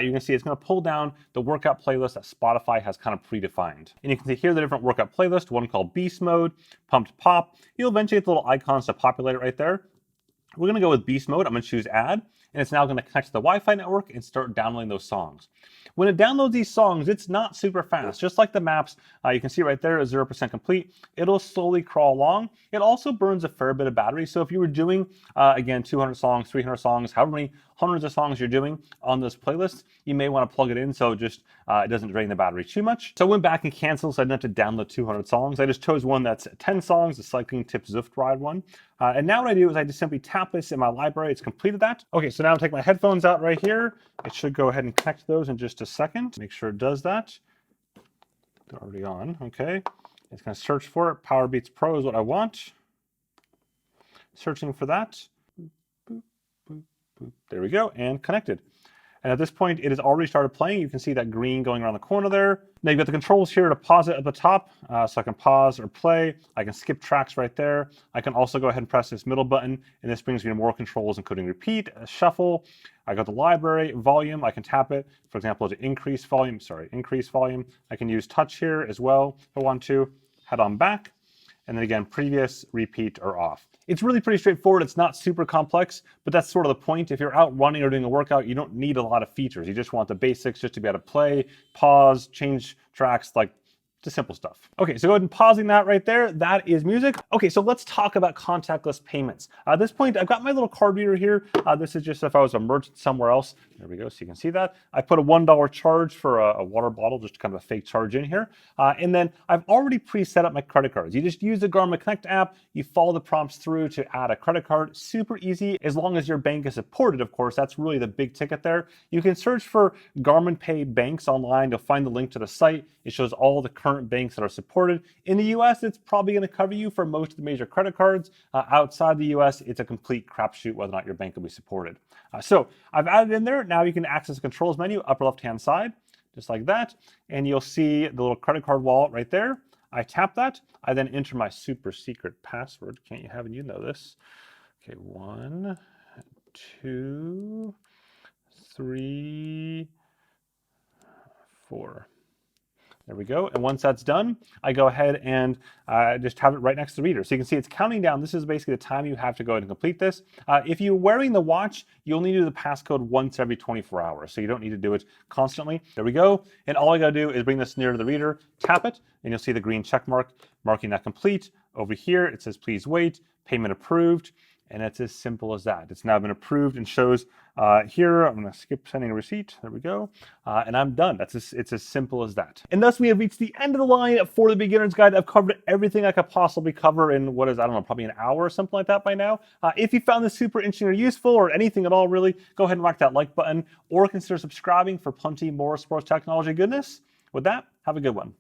You can see it's going to pull down the workout playlist that Spotify has kind of predefined. And you can see here the different workout playlists, one called Beast Mode, Pumped Pop. You'll eventually get the little icons to populate it right there. We're going to go with Beast Mode. I'm going to choose Add, and it's now going to connect to the Wi-Fi network and start downloading those songs. When it downloads these songs, it's not super fast. Just like the maps, you can see right there is 0% complete. It'll slowly crawl along. It also burns a fair bit of battery. So if you were doing, again, 200 songs, 300 songs, however many hundreds of songs you're doing on this playlist, you may want to plug it in so just it doesn't drain the battery too much. So I went back and canceled, so I didn't have to download 200 songs. I just chose one that's 10 songs, the Cycling Tips Zwift Ride one. And now what I do is I just simply tap this in my library. It's completed that. Okay, so now I'll take my headphones out right here. It should go ahead and connect those in just a second. Make sure it does that. They're already on, okay. It's gonna search for it. Power Beats Pro is what I want. Searching for that. Boop, boop, boop, boop. There we go, and connected. And at this point, it has already started playing. You can see that green going around the corner there. Now you've got the controls here to pause it at the top. So I can pause or play. I can skip tracks right there. I can also go ahead and press this middle button, and this brings me to more controls, including repeat, shuffle. I got the library, volume. I can tap it, for example, to increase volume. I can use touch here as well if I want to. Head on back. And then again, previous, repeat, or off. It's really pretty straightforward. It's not super complex, but that's sort of the point. If you're out running or doing a workout, you don't need a lot of features. You just want the basics just to be able to play, pause, change tracks, like just simple stuff. Okay, so go ahead and pausing that right there. That is music. Okay, so let's talk about contactless payments. At this point, I've got my little card reader here. This is just if I was a merchant somewhere else. There we go, so you can see that. I put a $1 charge for a water bottle, just kind of a fake charge in here. And then I've already pre-set up my credit cards. You just use the Garmin Connect app. You follow the prompts through to add a credit card. Super easy, as long as your bank is supported, of course. That's really the big ticket there. You can search for Garmin Pay banks online. You'll find the link to the site. It shows all the current banks that are supported. In the US, it's probably going to cover you for most of the major credit cards. Outside the US, it's a complete crapshoot whether or not your bank will be supported. So I've added in there. Now you can access the controls menu, upper left-hand side, just like that. And you'll see the little credit card wallet right there. I tap that. I then enter my super secret password. Can't you have it? You know this. Okay, 1, 2, 3, 4. There we go. And once that's done, I go ahead and just have it right next to the reader. So you can see it's counting down. This is basically the time you have to go ahead and complete this. If you're wearing the watch, you'll need to do the passcode once every 24 hours. So you don't need to do it constantly. There we go. And all I got to do is bring this near to the reader, tap it, and you'll see the green check mark marking that complete. Over here, it says, please wait, payment approved. And it's as simple as that. It's now been approved and shows here. I'm going to skip sending a receipt. There we go. And I'm done. It's as simple as that. And thus we have reached the end of the line for the beginner's guide. I've covered everything I could possibly cover in what is, I don't know, probably an hour or something like that by now. If you found this super interesting or useful or anything at all, really, go ahead and whack that like button or consider subscribing for plenty more sports technology goodness. With that, have a good one.